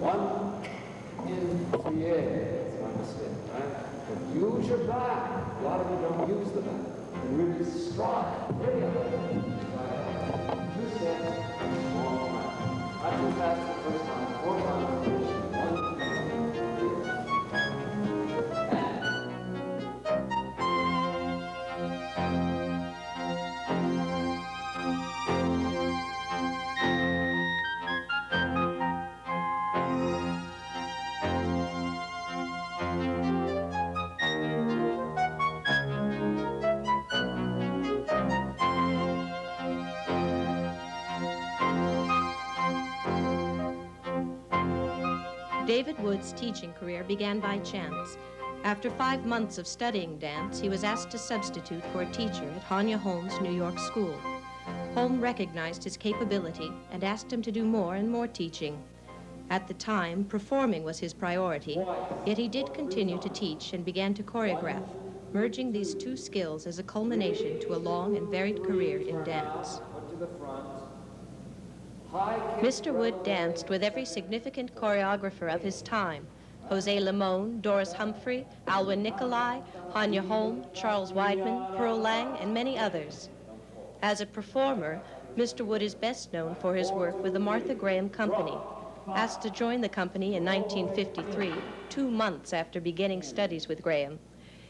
One in plie. That's my mistake, right? But use your back. A lot of you don't use the back. And really stride. There you go. 2 steps, small round. Not too fast the first time. 4 times. 1, 2, 3. David Wood's teaching career began by chance. After 5 months of studying dance, he was asked to substitute for a teacher at Hanya Holmes' New York school. Holmes recognized his capability and asked him to do more and more teaching. At the time, performing was his priority, yet he did continue to teach and began to choreograph, merging these 2 skills as a culmination to a long and varied career in dance. Mr. Wood danced with every significant choreographer of his time: José Limón, Doris Humphrey, Alwin Nikolais, Hanya Holmes, Charles Weidman, Pearl Lang, and many others. As a performer, Mr. Wood is best known for his work with the Martha Graham Company. Asked to join the company in 1953, 2 months after beginning studies with Graham,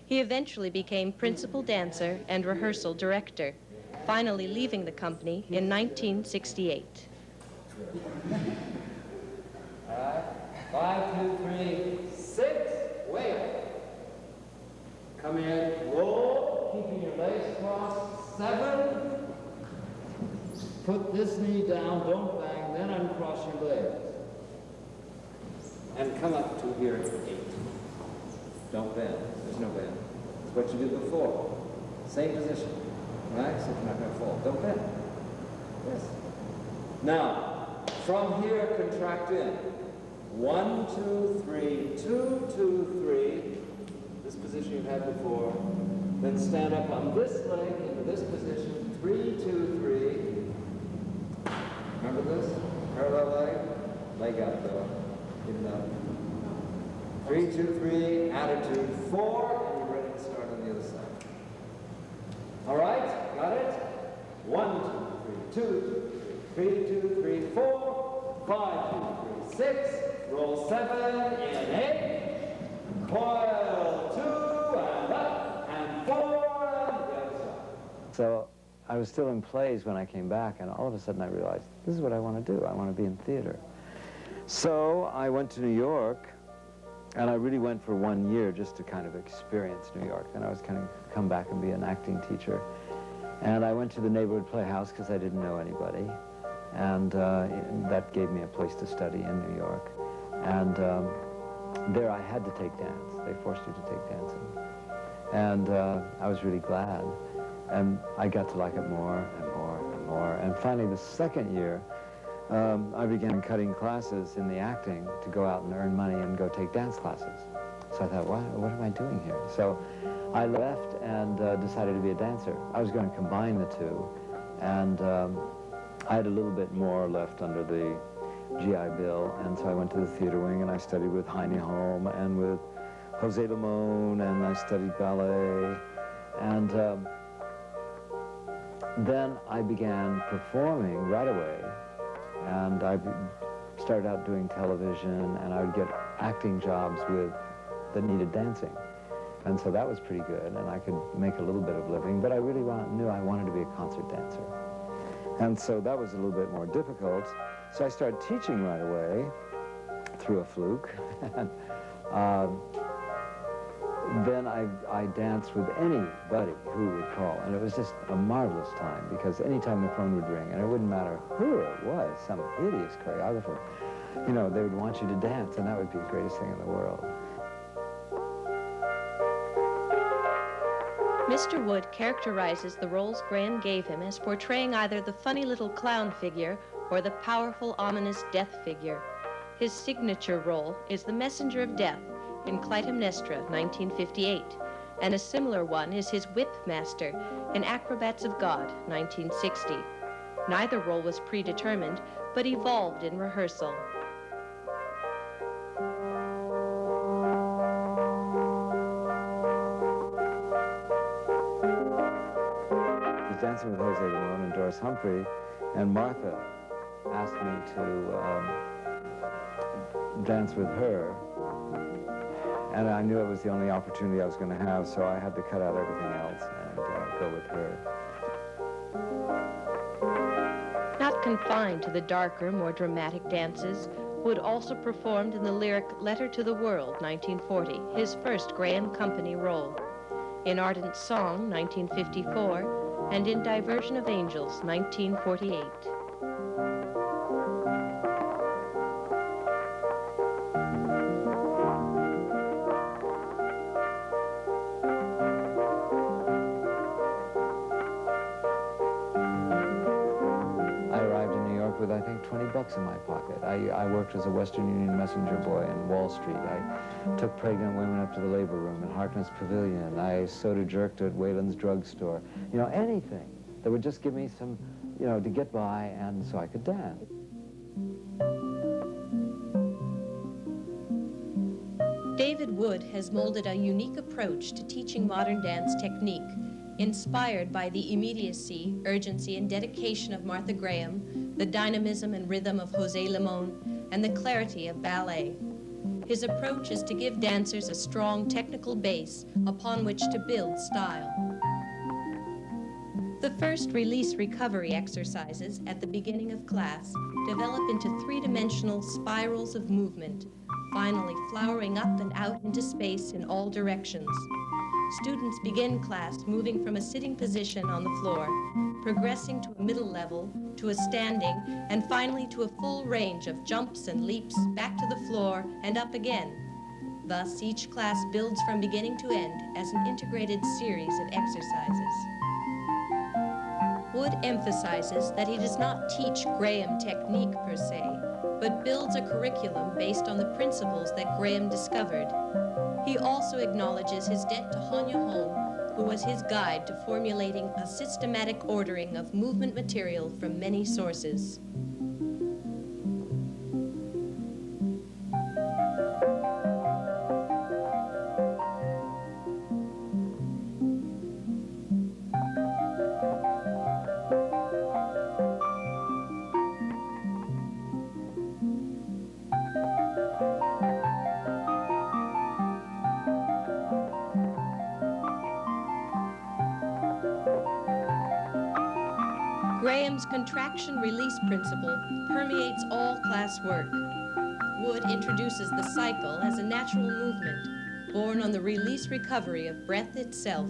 he eventually became principal dancer and rehearsal director, finally leaving the company in 1968. 5, 2, 3, 6. Wait. Come in. Roll. Keeping your legs crossed. 7. Put this knee down. Don't bang. Then uncross your legs. And come up to here at 8. Don't bend. There's no bend. It's what you did before. Same position. Right? So you're not going to fall. Don't bend. Yes. Now, from here, contract in. 1, 2, 3, 2, 2, 3. This position you've had before. Then stand up on this leg into this position. 3, 2, 3. Remember this? Parallel leg. Leg out though. Get it up. 3, 2, 3. Attitude. 4. And you're ready to start on the other side. All right? Got it? 1, 2, 3, 2, 3, 2, 3, 4, 5, 2, 3, 6, roll 7, in 8, coil 2, and up, and 4, and the other side. So I was still in plays when I came back, and all of a sudden I realized, this is what I want to do. I want to be in theater. So I went to New York, and I really went for 1 year just to kind of experience New York. Then I was kind of come back and be an acting teacher. And I went to the neighborhood playhouse because I didn't know anybody. And that gave me a place to study in New York. And there I had to take dance. They forced you to take dancing. And I was really glad. And I got to like it more and more and more. And finally, the second year, I began cutting classes in the acting to go out and earn money and go take dance classes. So I thought, what am I doing here? So I left and decided to be a dancer. I was going to combine the two. And I had a little bit more left under the GI Bill, and so I went to the theater wing and I studied with Heine Holm and with José Limón, and I studied ballet. And then I began performing right away, and I started out doing television, and I would get acting jobs that needed dancing. And so that was pretty good, and I could make a little bit of living, but I really knew I wanted to be a concert dancer. And so that was a little bit more difficult. So I started teaching right away through a fluke. And then I danced with anybody who would call. And it was just a marvelous time, because anytime the phone would ring, and it wouldn't matter who it was, some hideous choreographer, you know, they would want you to dance, and that would be the greatest thing in the world. Mr. Wood characterizes the roles Graham gave him as portraying either the funny little clown figure or the powerful, ominous death figure. His signature role is the Messenger of Death in Clytemnestra, 1958, and a similar one is his Whip Master in Acrobats of God, 1960. Neither role was predetermined, but evolved in rehearsal. dancing with José Limón and Doris Humphrey, and Martha asked me to dance with her. And I knew it was the only opportunity I was going to have, so I had to cut out everything else and go with her. Not confined to the darker, more dramatic dances, Wood also performed in the lyric Letter to the World, 1940, his first Graham Company role, in Ardent Song, 1954, and in Diversion of Angels, 1948. With, I think, $20 in my pocket. I worked as a Western Union messenger boy in Wall Street. I took pregnant women up to the labor room in Harkness Pavilion. I soda jerked at Wayland's drugstore. You know, anything that would just give me some, you know, to get by and so I could dance. David Wood has molded a unique approach to teaching modern dance technique, inspired by the immediacy, urgency, and dedication of Martha Graham, the dynamism and rhythm of José Limón, and the clarity of ballet. His approach is to give dancers a strong technical base upon which to build style. The first release-recovery exercises at the beginning of class develop into three-dimensional spirals of movement, finally flowering up and out into space in all directions. Students begin class moving from a sitting position on the floor, progressing to a middle level, to a standing, and finally to a full range of jumps and leaps back to the floor and up again. Thus, each class builds from beginning to end as an integrated series of exercises. Wood emphasizes that he does not teach Graham technique per se, but builds a curriculum based on the principles that Graham discovered. He also acknowledges his debt to Hanya Holm, who was his guide to formulating a systematic ordering of movement material from many sources. Graham's contraction-release principle permeates all class work. Wood introduces the cycle as a natural movement, born on the release-recovery of breath itself.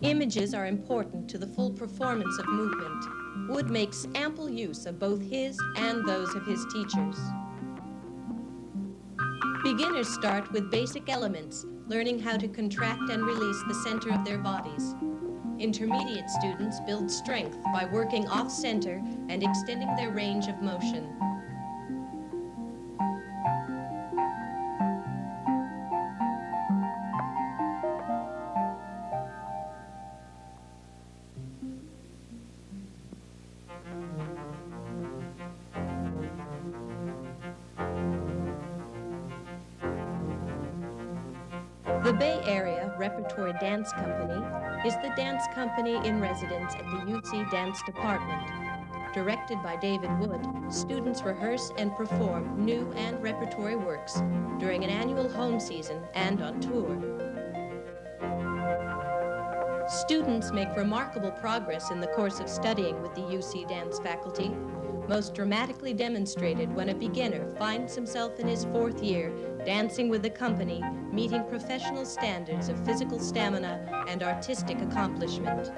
Images are important to the full performance of movement. Wood makes ample use of both his and those of his teachers. Beginners start with basic elements, learning how to contract and release the center of their bodies. Intermediate students build strength by working off-center and extending their range of motion. The Bay Area Repertory Dance Company is the dance company in residence at the UC Dance Department. Directed by David Wood, students rehearse and perform new and repertory works during an annual home season and on tour. Students make remarkable progress in the course of studying with the UC Dance faculty, most dramatically demonstrated when a beginner finds himself in his fourth year dancing with the company, meeting professional standards of physical stamina and artistic accomplishment.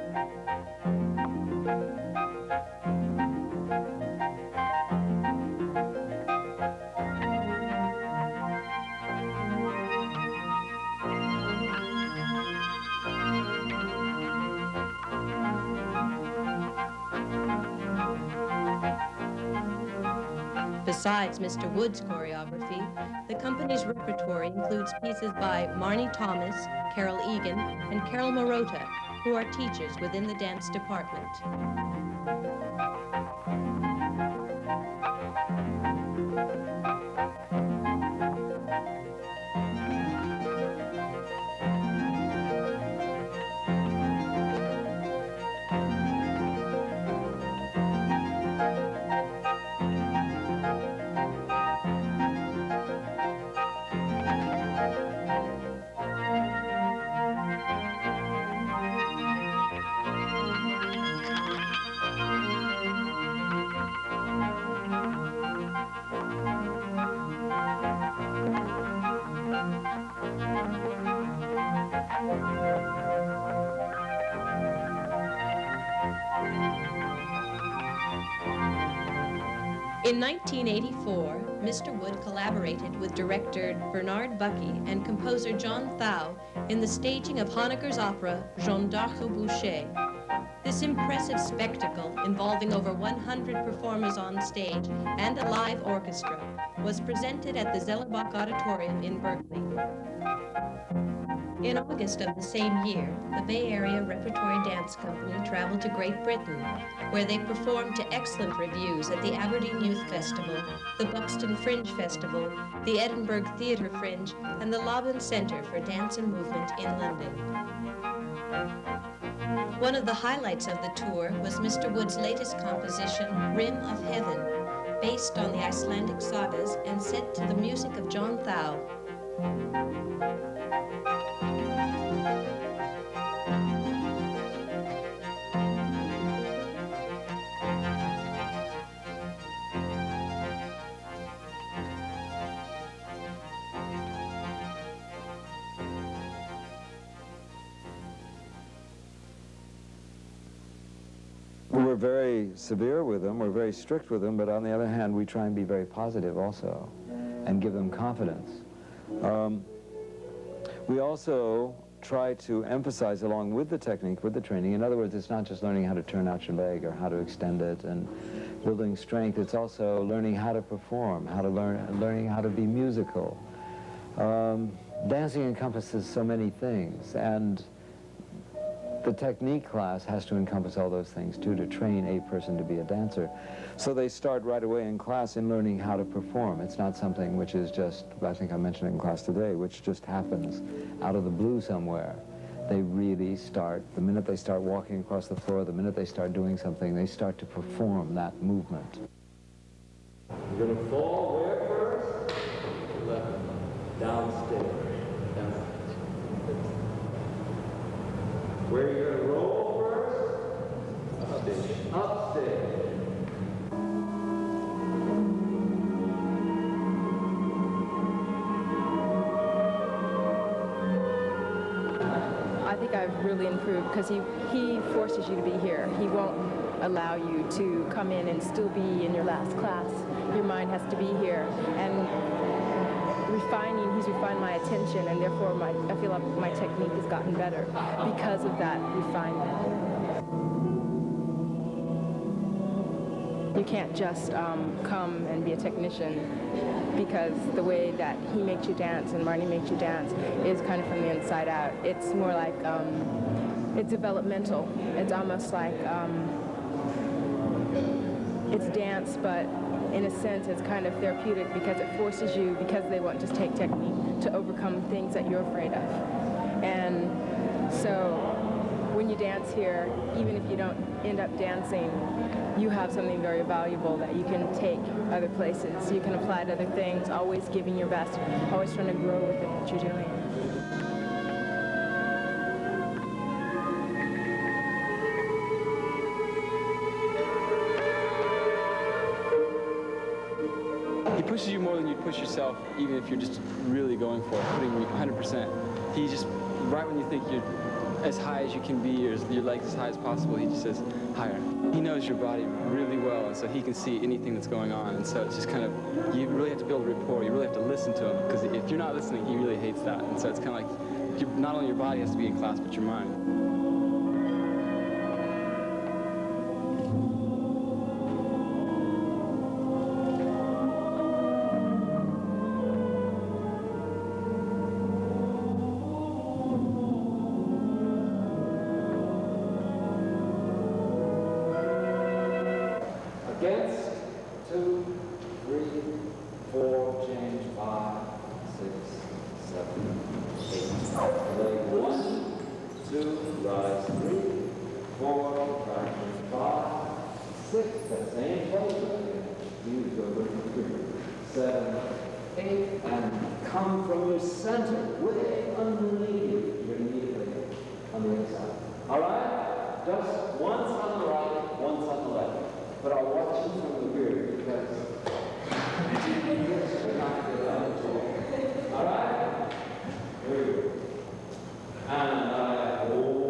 Besides Mr. Wood's choreography, the company's repertory includes pieces by Marnie Thomas, Carol Egan, and Carol Morota, who are teachers within the dance department. In 1984, Mr. Wood collaborated with director Bernard Bucky and composer John Thau in the staging of Honegger's opera Jeanne d'Arc au Boucher. This impressive spectacle, involving over 100 performers on stage and a live orchestra, was presented at the Zellerbach Auditorium in Berkeley. In August of the same year, the Bay Area Repertory Dance Company traveled to Great Britain, where they performed to excellent reviews at the Aberdeen Youth Festival, the Buxton Fringe Festival, the Edinburgh Theatre Fringe, and the Lobbin Centre for Dance and Movement in London. One of the highlights of the tour was Mr. Wood's latest composition, Rim of Heaven, based on the Icelandic sagas and set to the music of John Thau. We're very severe with them, we're very strict with them, but on the other hand, we try and be very positive also and give them confidence. We also try to emphasize, along with the technique, with the training, in other words, it's not just learning how to turn out your leg or how to extend it and building strength, it's also learning how to perform, learning how to be musical. Dancing encompasses so many things, and the technique class has to encompass all those things too, to train a person to be a dancer. So they start right away in class in learning how to perform. It's not something which is just, I think I mentioned it in class today, which just happens out of the blue somewhere. They really start, the minute they start walking across the floor, the minute they start doing something, they start to perform that movement. You're going to fall where first? Left. Downstairs. Where you're going to roll first? Upstairs. Upstairs. I think I've really improved because he forces you to be here. He won't allow you to come in and still be in your last class. Your mind has to be here. And he's refined my attention, and therefore I feel like my technique has gotten better because of that refinement. You can't just come and be a technician, because the way that he makes you dance and Marnie makes you dance is kind of from the inside out. It's more like, it's developmental. It's almost like, it's dance, but in a sense, it's kind of therapeutic because it forces you, because they won't just take technique, to overcome things that you're afraid of. And so when you dance here, even if you don't end up dancing, you have something very valuable that you can take other places. You can apply to other things, always giving your best, always trying to grow with it, what you're doing. He pushes you more than you'd push yourself, even if you're just really going for it, putting 100%. He just, right when you think you're as high as you can be, or your legs as high as possible, he just says, higher. He knows your body really well, and so he can see anything that's going on, and so it's just kind of, you really have to build rapport, you really have to listen to him, because if you're not listening, he really hates that, and so it's kind of like, not only your body has to be in class, but your mind. Against, 2, 3, 4, change, 5, 6, 7, 8. Leg 1, 2, rise 3, 4, traction 5, 6, that same place. Use your 3, 7, 8, and come from your center, way underneath. You're immediately on the inside. All right? Just once on the right, once on the left. But I'll watch you from the rear because we're not going to get out. All right? Here we go. And I hold.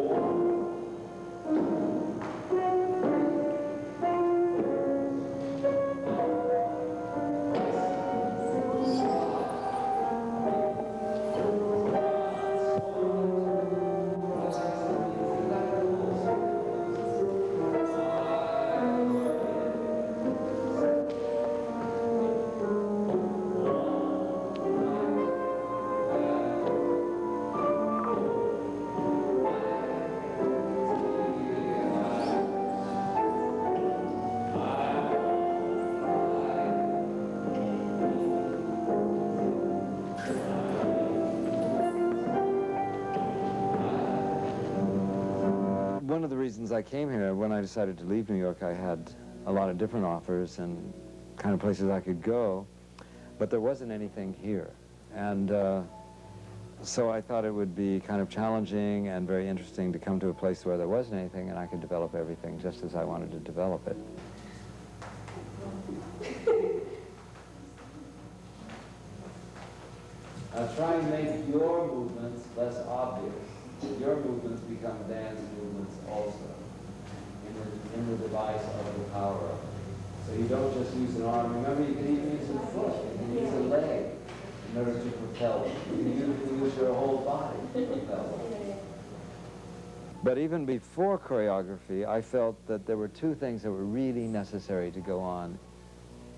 one of the reasons I came here. When I decided to leave New York, I had a lot of different offers and kind of places I could go, but there wasn't anything here. And so I thought it would be kind of challenging and very interesting to come to a place where there wasn't anything and I could develop everything just as I wanted to develop it. Try and make your movements less obvious. Your movements become dance movements also in the device of the power of it. So you don't just use an arm. Remember, you can even use a foot. You can use a leg in order to propel it. You can use your whole body to propel it. But even before choreography, I felt that there were two things that were really necessary to go on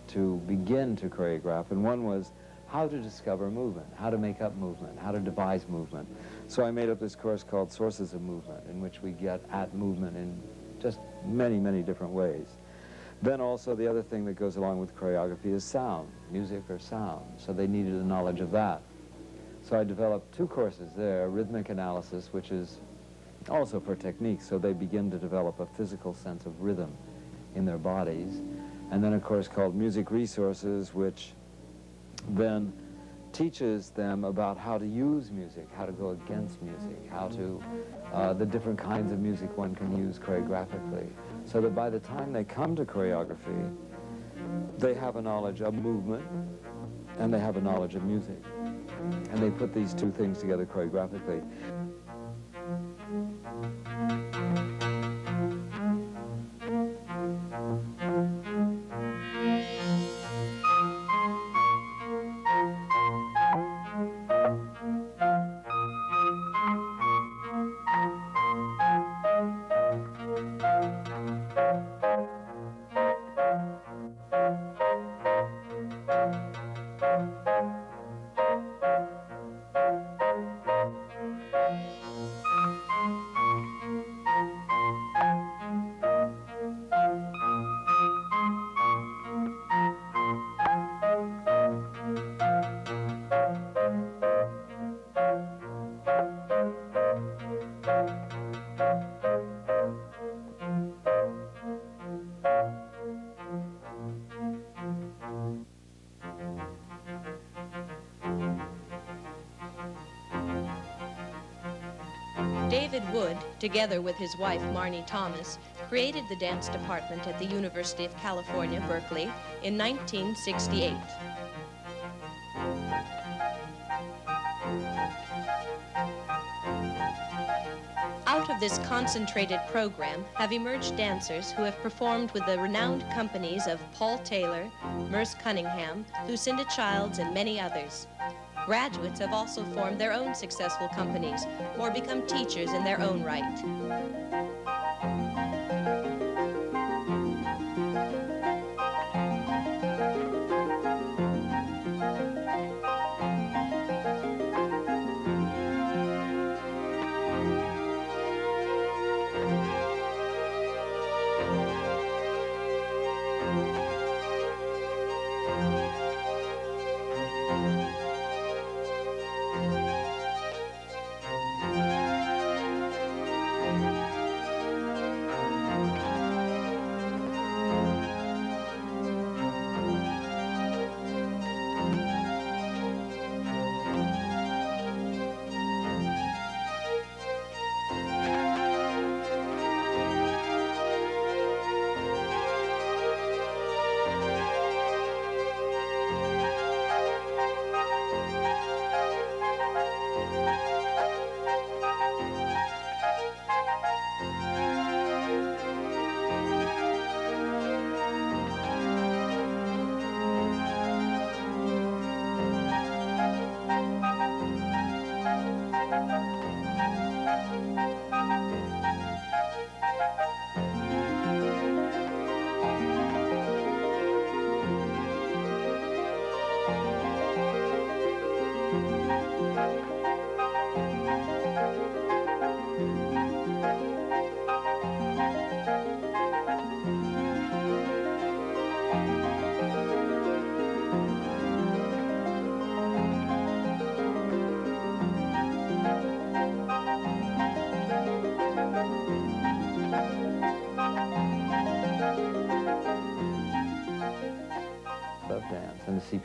to begin to choreograph. And one was how to discover movement, how to make up movement, how to devise movement. So I made up this course called Sources of Movement, in which we get at movement in just many, many different ways. Then also the other thing that goes along with choreography is sound, music or sound. So they needed a knowledge of that. So I developed two courses there, rhythmic analysis, which is also for technique, so they begin to develop a physical sense of rhythm in their bodies. And then a course called music resources, which then teaches them about how to use music, how to go against music, how to, the different kinds of music one can use choreographically. So that by the time they come to choreography, they have a knowledge of movement and they have a knowledge of music. And they put these two things together choreographically. David Wood, together with his wife Marnie Thomas, created the dance department at the University of California, Berkeley in 1968. Out of this concentrated program have emerged dancers who have performed with the renowned companies of Paul Taylor, Merce Cunningham, Lucinda Childs, and many others. Graduates have also formed their own successful companies or become teachers in their own right.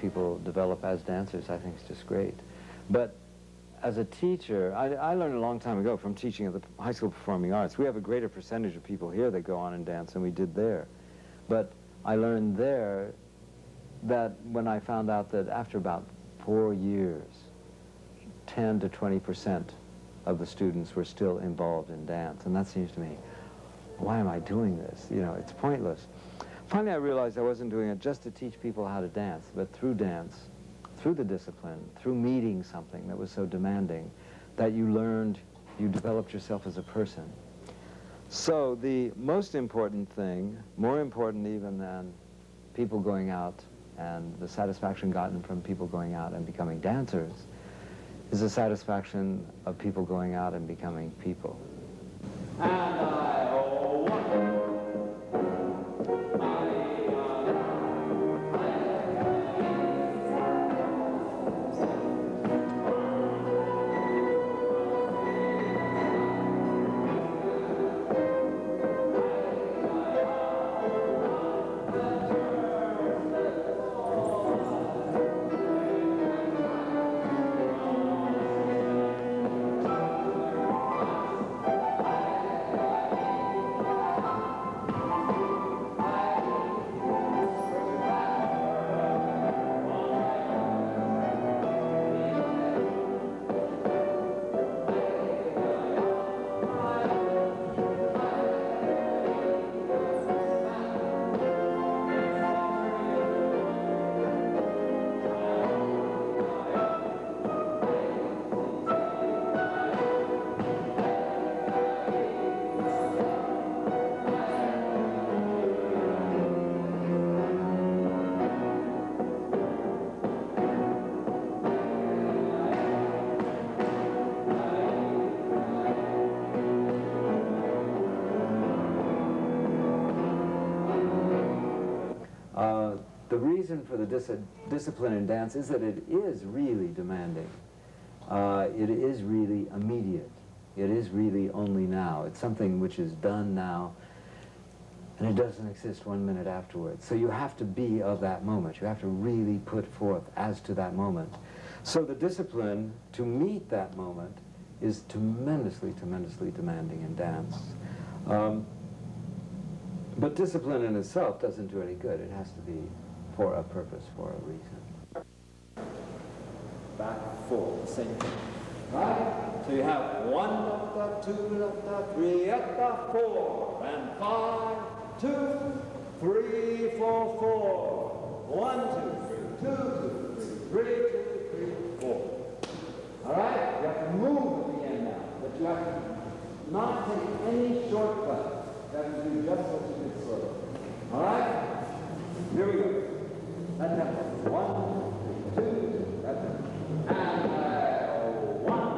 people develop as dancers, I think is just great. But as a teacher, I learned a long time ago from teaching at the High School of Performing Arts. We have a greater percentage of people here that go on and dance than we did there. But I learned there that when I found out that after about 4 years, 10 to 20% of the students were still involved in dance. And that seems to me, why am I doing this? You know, it's pointless. Finally, I realized I wasn't doing it just to teach people how to dance, but through dance, through the discipline, through meeting something that was so demanding, that you learned, you developed yourself as a person. So the most important thing, more important even than people going out and the satisfaction gotten from people going out and becoming dancers, is the satisfaction of people going out and becoming people. The reason for the discipline in dance is that it is really demanding. It is really immediate. It is really only now. It's something which is done now, and it doesn't exist 1 minute afterwards. So you have to be of that moment. You have to really put forth as to that moment. So the discipline to meet that moment is tremendously, tremendously demanding in dance. But discipline in itself doesn't do any good. It has to be for a purpose, for a reason. Back, forward, same thing. Right? So you have 1, up, 2, up, 3, up, 4, and 5, 2, 3, 4, 4. 1, 2, 3, 2, 2, 3, 3, 2, 3, 4. All right? You have to move at the end now, but you have to not take any shortcuts. You have to do just what you did slowly. All right? Here we go. That's it. 1, 2, that's it. And 1.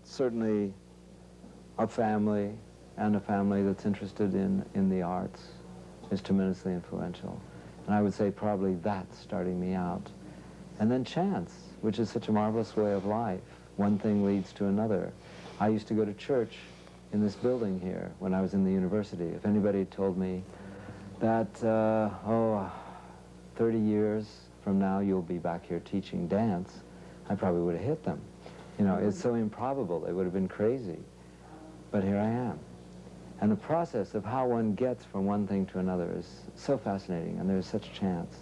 Certainly a family, and a family that's interested in the arts is tremendously influential. And I would say probably that's starting me out. And then chance, which is such a marvelous way of life. One thing leads to another. I used to go to church in this building here when I was in the university. If anybody had told me that, 30 years from now you'll be back here teaching dance, I probably would have hit them. You know, it's so improbable. They would have been crazy. But here I am. And the process of how one gets from one thing to another is so fascinating, and there's such chance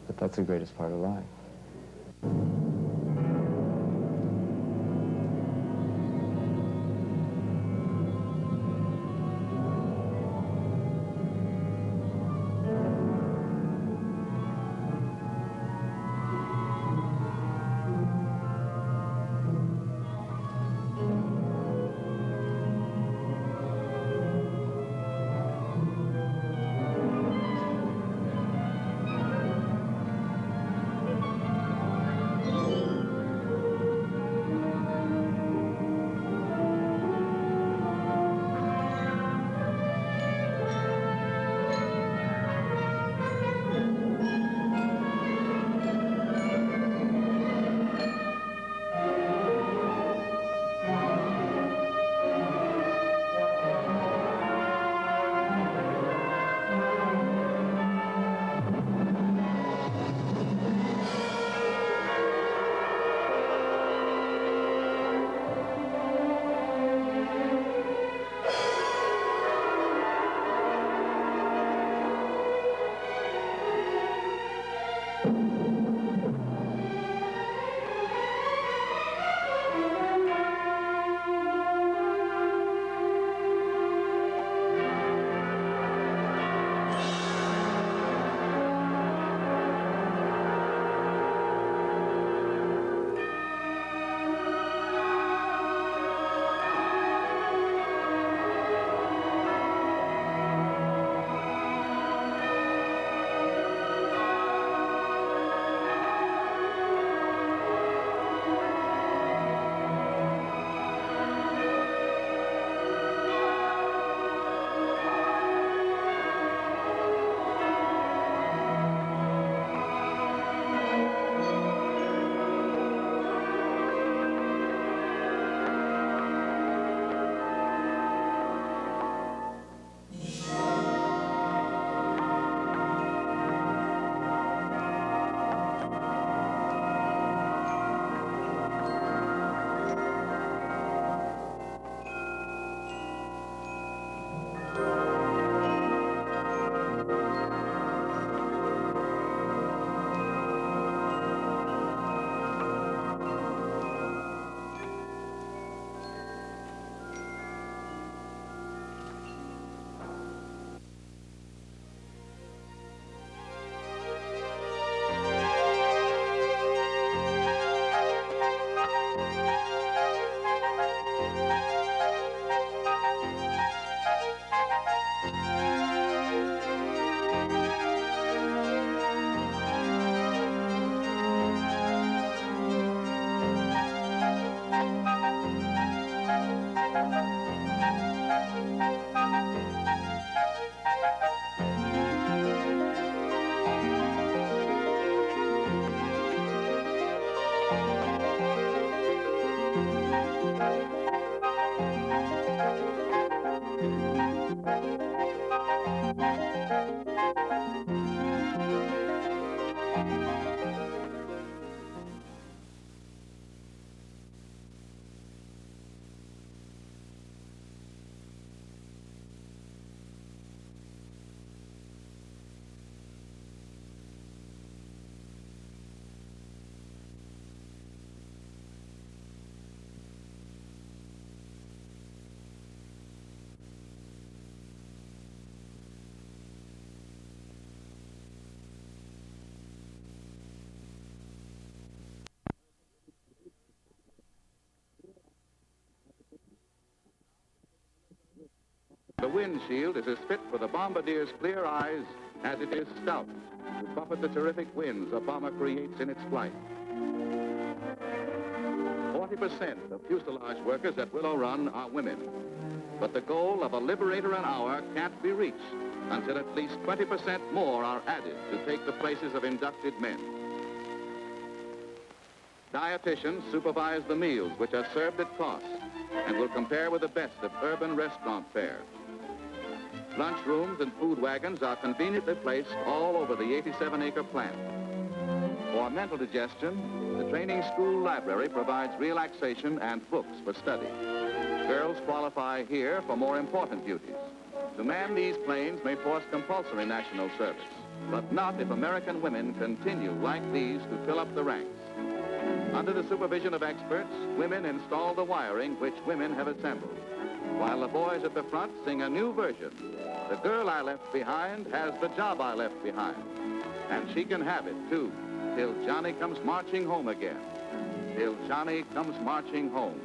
that that's the greatest part of life. windshield is as fit for the bombardier's clear eyes as it is stout to buffet the terrific winds a bomber creates in its flight. 40% of fuselage workers at Willow Run are women, but the goal of a Liberator an hour can't be reached until at least 20% more are added to take the places of inducted men. Dietitians supervise the meals which are served at cost and will compare with the best of urban restaurant fare. Lunchrooms and food wagons are conveniently placed all over the 87-acre plant. For mental digestion, the training school library provides relaxation and books for study. Girls qualify here for more important duties. To man these planes may force compulsory national service, but not if American women continue like these to fill up the ranks. Under the supervision of experts, women install the wiring which women have assembled, while the boys at the front sing a new version. The girl I left behind has the job I left behind, and she can have it too, till Johnny comes marching home again, till Johnny comes marching home.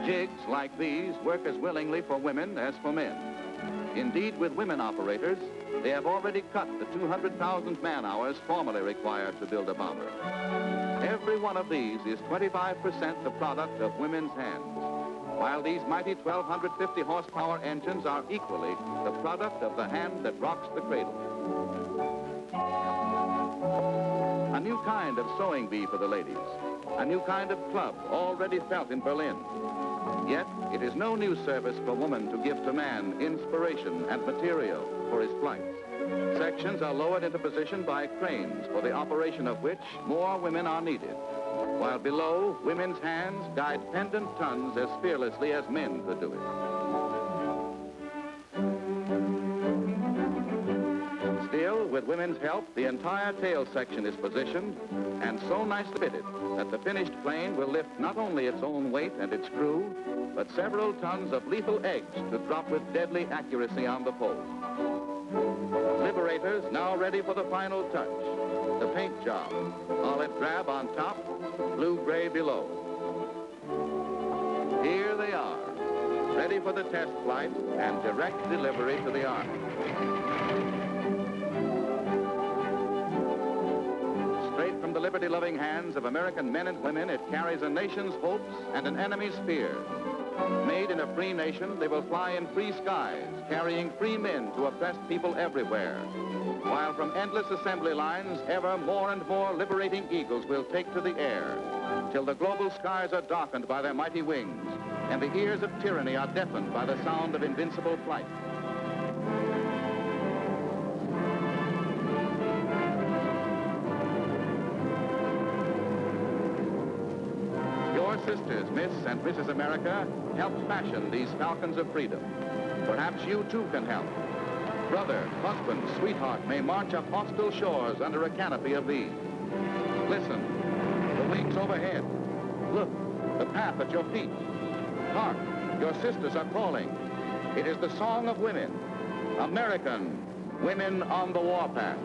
Jigs like these work as willingly for women as for men. Indeed, with women operators, they have already cut the 200,000 man-hours formerly required to build a bomber. Every one of these is 25% the product of women's hands, while these mighty 1,250 horsepower engines are equally the product of the hand that rocks the cradle. A new kind of sewing bee for the ladies, a new kind of club already felt in Berlin. Yet, it is no new service for woman to give to man inspiration and material for his flights. Sections are lowered into position by cranes, for the operation of which more women are needed, while below, women's hands guide pendant tons as fearlessly as men could do it. Still, with women's help, the entire tail section is positioned and so nicely fitted that the finished plane will lift not only its own weight and its crew, but several tons of lethal eggs to drop with deadly accuracy on the pole. Liberators now ready for the final touch, the paint job, olive drab on top, blue-gray below. Here they are, ready for the test flight and direct delivery to the Army. Straight from the liberty-loving hands of American men and women, it carries a nation's hopes and an enemy's fear. Made in a free nation, they will fly in free skies, carrying free men to oppressed people everywhere. While from endless assembly lines, ever more and more liberating eagles will take to the air, till the global skies are darkened by their mighty wings, and the ears of tyranny are deafened by the sound of invincible flight. Your sisters, Miss and Mrs. America, helped fashion these falcons of freedom. Perhaps you too can help. Brother, husband, sweetheart may march up hostile shores under a canopy of these. Listen, the wings overhead. Look, the path at your feet. Hark, your sisters are calling. It is the song of women. American women on the warpath.